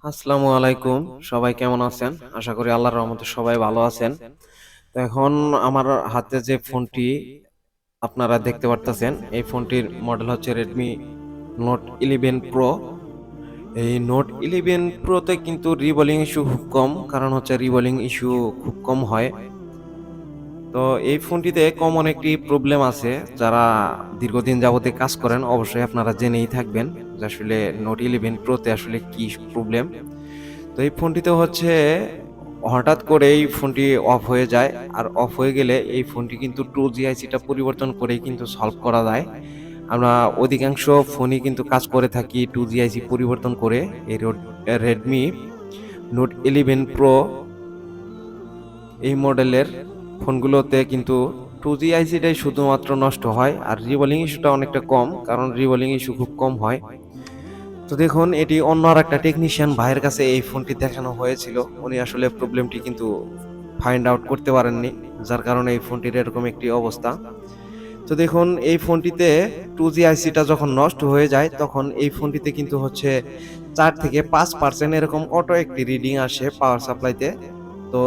আসসালামু আলাইকুম। সবাই কেমন আছেন? আশা করি আল্লাহর রহমতে সবাই ভালো আছেন। তো এখন আমার হাতে যে ফোনটি আপনারা দেখতে পারতেছেন, এই ফোনটির মডেল হচ্ছে Redmi Note 11 Pro। এই Note 11 Pro তে কিন্তু রিবোলিং ইস্যু খুব কম, কারণ হচ্ছে রিবোলিং ইস্যু খুব কম হয়। তো এই ফোনটিতে কমন একটি প্রবলেম আছে। যারা দীর্ঘদিন যাবতে কাজ করেন অবশ্যই আপনারা জেনেই থাকবেন যে আসলে Note 11 Pro তে আসলে কি প্রবলেম। তো এই ফোনটিতে হচ্ছে হঠাৎ করে এই ফোনটি অফ হয়ে যায়, আর অফ হয়ে গেলে এই ফোনটি কিন্তু 2G আইসিটা পরিবর্তন করেই কিন্তু সলভ করা যায়। আমরা অধিকাংশ ফোনই কিন্তু কাজ করে থাকি 2G আইসি পরিবর্তন করে। এই রেডমি নোট 11 প্রো এই মডেলের ফোনগুলোতে কিন্তু 2G আইসিটাই শুধুমাত্র নষ্ট হয়, আর রিবোলিং ইস্যুটা অনেকটা কম, কারণ রিবোলিং ইস্যু খুব কম হয়। তো দেখুন, এটি অন্য আর একটা টেকনিশিয়ান ভাইয়ের কাছে এই ফোনটি দেখানো হয়েছিল। উনি আসলে প্রবলেমটি কিন্তু ফাইন্ড আউট করতে পারেননি, যার কারণে এই ফোনটির এরকম একটি অবস্থা। তো দেখুন, এই ফোনটিতে 2G আইসিটা যখন নষ্ট হয়ে যায়, তখন এই ফোনটিতে কিন্তু হচ্ছে 4 থেকে 5% এরকম অটো একটি রিডিং আসে পাওয়ার সাপ্লাইতে। তো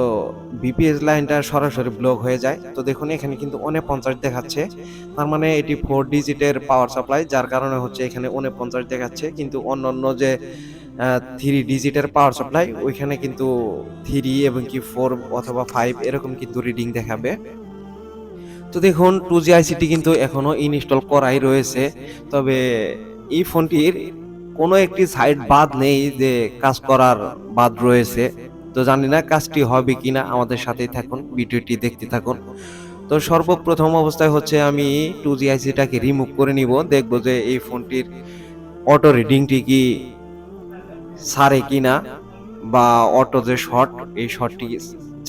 বিপিএস লাইনটা সরাসরি ব্লক হয়ে যায়। তো দেখুন, এখানে কিন্তু 49 দেখাচ্ছে, তার মানে এটি 4 ডিজিটের পাওয়ার সাপ্লাই, যার কারণে হচ্ছে এখানে 49 দেখাচ্ছে। কিন্তু অন্যান্য যে 3 ডিজিটের পাওয়ার সাপ্লাই, ওইখানে কিন্তু 3 এবং কি 4 অথবা 5 এরকম কিন্তু রিডিং দেখাবে। তো দেখুন, 2G আইসিটি কিন্তু এখনো ইনস্টল করাই রয়েছে। তবে এই ফোনটির কোনো একটি সাইড বাদ নেই যে কাজ করার বাদ রয়েছে। তো জানি না কাজটি হবে কিনা, আমাদের সাথেই থাকুন, ভিডিওটি দেখতে থাকুন। তো সর্বপ্রথম অবস্থায় হচ্ছে আমি 2G আইসিটাকে রিমুভ করে নিব, দেখব যে এই ফোনটির অটো রিডিংটি কি সারে কিনা, বা অটো যে শর্ট, এই শর্টটি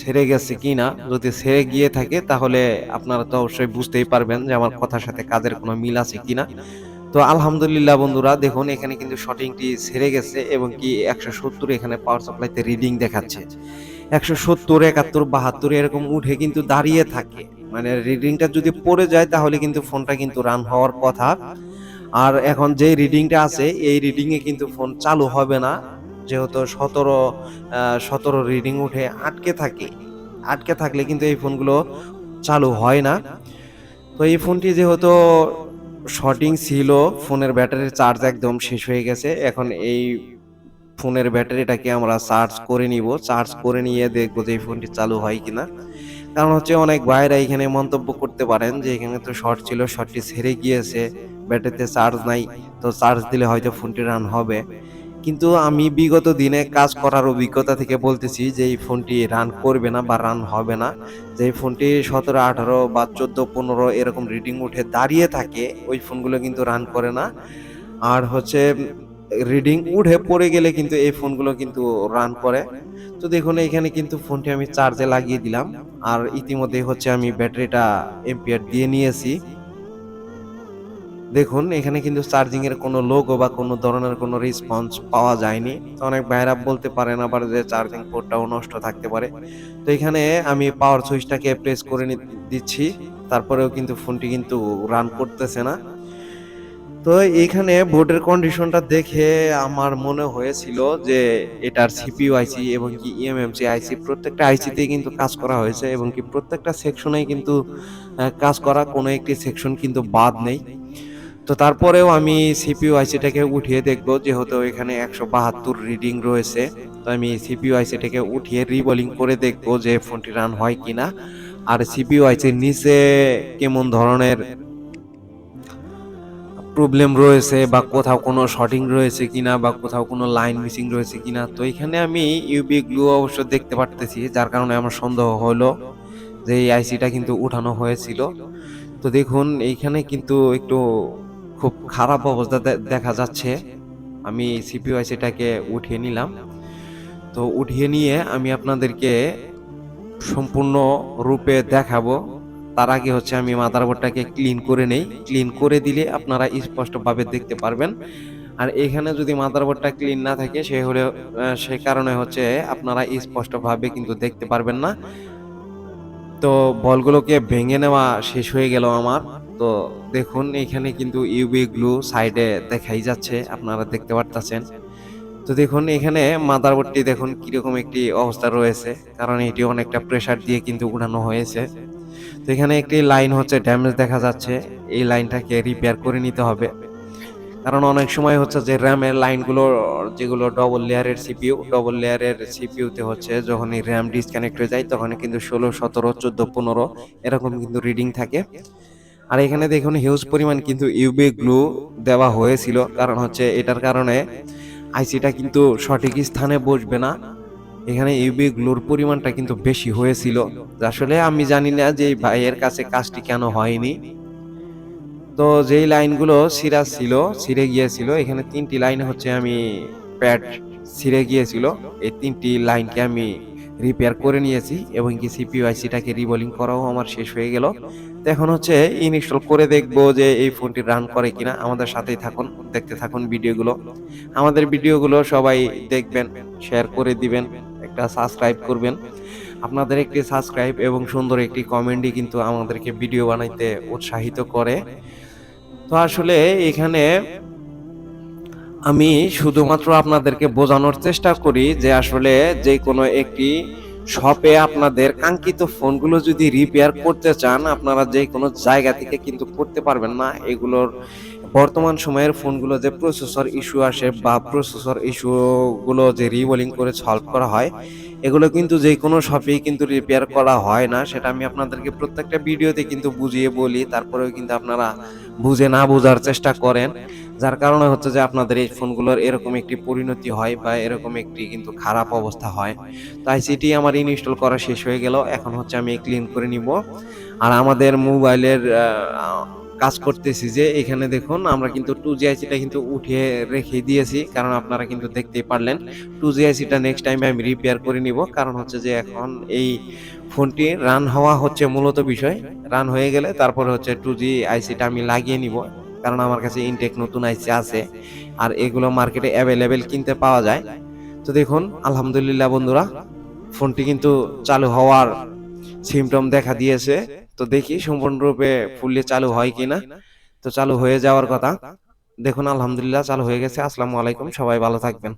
ছেড়ে গেছে কিনা। যদি ছেড়ে গিয়ে থাকে তাহলে আপনারা তো অবশ্যই বুঝতেই পারবেন যে আমার কথার সাথে কাজের কোনো মিল আছে কিনা। তো আলহামদুলিল্লাহ বন্ধুরা, দেখুন এখানে কিন্তু শর্টিংটি ছেড়ে গেছে, এবং কি 170 এখানে পাওয়ার সাপ্লাইতে রিডিং দেখাচ্ছে। 170, 71, 72 এরকম উঠে কিন্তু দাঁড়িয়ে থাকে। মানে রিডিংটা যদি পড়ে যায় তাহলে কিন্তু ফোনটা কিন্তু রান হওয়ার কথা। আর এখন যে রিডিংটা আছে, এই রিডিং এ কিন্তু ফোন চালু হবে না, যেহেতু 17 রিডিং উঠে আটকে থাকে। আটকে থাকলে কিন্তু এই ফোনগুলো চালু হয় না। তো এই ফোনটি যেহেতু শর্টিং ছিল, ফোনের ব্যাটারির চার্জ একদম শেষ হয়ে গেছে। এখন এই ফোনের ব্যাটারিটাকে আমরা চার্জ করে নিব। চার্জ করে নিয়ে দেখবো যে এই ফোনটি চালু হয় কিনা। কারণ হচ্ছে অনেক ভাইরা এখানে মন্তব্য করতে পারেন যে এখানে তো শর্ট ছিল, শর্টটি ছেড়ে গিয়েছে, ব্যাটারিতে চার্জ নাই, তো চার্জ দিলে হয়তো ফোনটি রান হবে। কিন্তু আমি বিগত দিনে কাজ করার অভিজ্ঞতা থেকে বলতেছি যে এই ফোনটি রান করবে না বা রান হবে না। যে ফোনটি 17, 18 বা 14, 15 এরকম রিডিং উঠে দাঁড়িয়ে থাকে, ওই ফোনগুলো কিন্তু রান করে না। আর হচ্ছে রিডিং উঠে পড়ে গেলে কিন্তু এই ফোনগুলো কিন্তু রান করে। তো দেখুন, এখানে কিন্তু ফোনটি আমি চার্জে লাগিয়ে দিলাম, আর ইতিমধ্যে হচ্ছে আমি ব্যাটারিটা এম্পিয়ার দিয়ে নিয়েছি। দেখুন, এখানে কিন্তু চার্জিং এর কোনো লোগো বা কোনো ধরনের কোনো রেসপন্স পাওয়া যায়নি। তো অনেক ভাইরা বলতে পারেন আবার যে চার্জিং পোর্টটাও নষ্ট থাকতে পারে। তো এখানে আমি পাওয়ার সুইচটাকে প্রেস করে দিচ্ছি, তারপরেও কিন্তু ফোনটি কিন্তু রান করতেছে না। তো এইখানে বোর্ডের কন্ডিশনটা দেখে আমার মনে হয়েছিল যে এটার সিপিইউ আইসি এবং কি ইএমএমসি আইসি, প্রত্যেকটা আইসিতেই কিন্তু কাজ করা হয়েছে, এবং কি প্রত্যেকটা সেকশনেই কিন্তু কাজ করা, কোনো একটি সেকশন কিন্তু বাদ নেই। তো তারপরেও আমি সিপিইউ আইসিটাকে উঠিয়ে দেখব, যেহেতু এখানে 172 রিডিং রয়েছে। তো আমি সিপিইউ আইসিটাকে উঠিয়ে রিবোলিং করে দেখব যে ফোনটি রান হয় কিনা, আর সিপিইউ আইসির নিচে কেমন ধরনের প্রবলেম রয়েছে, বা কোথাও কোনো শর্টিং রয়েছে কিনা, বা কোথাও কোনো লাইন মিসিং রয়েছে কিনা। তো এখানে আমি ইউবি গ্লু অবশ্য দেখতে পারতেছি, যার কারণে আমার সন্দেহ হলো যে এই আইসিটা কিন্তু উঠানো হয়েছিল। তো দেখুন, এইখানে কিন্তু একটু খুব খারাপ অবস্থা দেখা যাচ্ছে। আমি সিপিইউ আইসিটাকে উঠিয়ে নিলাম। তো উঠিয়ে নিয়ে আমি আপনাদেরকে সম্পূর্ণ রূপে দেখাবো। তার আগে হচ্ছে আমি মাদারবোর্ডটাকে ক্লিন করে নেই। ক্লিন করে দিলে আপনারা স্পষ্টভাবে দেখতে পারবেন। আর এখানে যদি মাদারবোর্ডটা ক্লিন না থাকে, সে কারণে হচ্ছে আপনারা স্পষ্টভাবে কিন্তু দেখতে পারবেন না। তো বলগুলোকে ভেঙে নেওয়া শেষ হয়ে গেল আমার। তো দেখুন, এখানে কিন্তু ইউভি গ্লু সাইডে দেখাই যাচ্ছে, আপনারা দেখতে পারতেছেন। তো দেখুন এখানে মাদারবোর্ডটি দেখুন কিরকম একটি অবস্থা রয়েছে, কারণ এটি অনেকটা প্রেসার দিয়ে কিন্তু উঠানো হয়েছে। তো এখানে একটি লাইন হচ্ছে ড্যামেজ দেখা যাচ্ছে, এই লাইনটাকে রিপেয়ার করে নিতে হবে। কারণ অনেক সময় হচ্ছে যে র্যামের লাইনগুলো, যেগুলো ডবল লেয়ারের সিপিইউতে হচ্ছে যখনই র্যাম ডিসকানেক্ট হয়ে যায় তখন কিন্তু 16, 17, 14, 15 এরকম কিন্তু রিডিং থাকে। আর এখানে দেখুন হিউজ পরিমাণ কিন্তু ইউভি গ্লু দেওয়া হয়েছিল, কারণ হচ্ছে এটার কারণে আইসিটা কিন্তু সঠিক স্থানে বসবে না। এখানে ইউভি গ্লুর পরিমাণটা কিন্তু বেশি হয়েছিল। আসলে আমি জানি না যে এই ভাইয়ের কাছে কাজটি কেন হয়নি। তো যেই লাইনগুলো ছিঁড়ে গিয়েছিল, এখানে 3টি লাইন হচ্ছে আমি প্যাড ছিঁড়ে গিয়েছিল, এই 3টি লাইনকে আমি রিপেয়ার করে নিয়েছি এবং কি সিপিইউ আইসিটাকে রিবোলিং করাও আমার শেষ হয়ে গেল। তো এখন হচ্ছে ইনস্টল করে দেখবো যে এই ফোনটি রান করে কিনা। আমাদের সাথেই থাকুন, দেখতে থাকুন ভিডিওগুলো। আমাদের ভিডিওগুলো সবাই দেখবেন, শেয়ার করে দিবেন, একটা সাবস্ক্রাইব করবেন। আপনাদের একটি সাবস্ক্রাইব এবং সুন্দর একটি কমেন্টই কিন্তু আমাদেরকে ভিডিও বানাইতে উৎসাহিত করে। তো আসলে এখানে আমি শুধুমাত্র আপনাদেরকে বোঝানোর চেষ্টা করি যে আসলে যে কোনো একটি শপে আপনাদের কাঙ্ক্ষিত ফোনগুলো যদি রিপেয়ার করতে চান, আপনারা যে কোনো জায়গা থেকে কিন্তু করতে পারবেন না। এগুলোর বর্তমান সময়ের ফোনগুলো যে প্রসেসর ইস্যু আসে বা প্রসেসর ইস্যুগুলো যে রিবোলিং করে সলভ করা হয়, এগুলো কিন্তু যে কোনো শপেই কিন্তু রিপেয়ার করা হয় না। সেটা আমি আপনাদেরকে প্রত্যেকটা ভিডিওতে কিন্তু বুঝিয়ে বলি, তারপরেও কিন্তু আপনারা বুঝে না বোঝার চেষ্টা করেন, যার কারণে হচ্ছে যে আপনাদের এই ফোনগুলোর এরকম একটি পরিণতি হয় বা এরকম একটি কিন্তু খারাপ অবস্থা হয়। তো আইসিটি আমার ইনস্টল করা শেষ হয়ে গেল, এখন হচ্ছে আমি ক্লিন করে নিব। আর আমাদের মোবাইলের কাজ করতেছি যে এখানে দেখুন আমরা কিন্তু 2G আইসিটা কিন্তু উঠিয়ে রেখে দিয়েছি, কারণ আপনারা কিন্তু দেখতেই পারলেন 2G আইসিটা নেক্সট টাইমে আমি রিপেয়ার করে নিব। কারণ হচ্ছে যে এখন এই ফোনটি রান হওয়া হচ্ছে মূলত বিষয়, রান হয়ে গেলে তারপরে হচ্ছে 2G আইসিটা আমি লাগিয়ে নিব, কারণ আমার কাছে ইনটেক নতুন আইসি আছে আর এগুলো মার্কেটে অ্যাভেলেবেল কিনতে পাওয়া যায়। তো দেখুন আলহামদুলিল্লাহ বন্ধুরা, ফোনটি কিন্তু চালু হওয়ার সিমটম দেখা দিয়েছে। তো দেখি সম্পূর্ণরূপে ফুললি চালু হয় কিনা। তো চালু হয়ে যাওয়ার কথা। দেখুন আলহামদুলিল্লাহ চালু হয়ে গেছে। আসসালামু আলাইকুম, সবাই ভালো থাকবেন।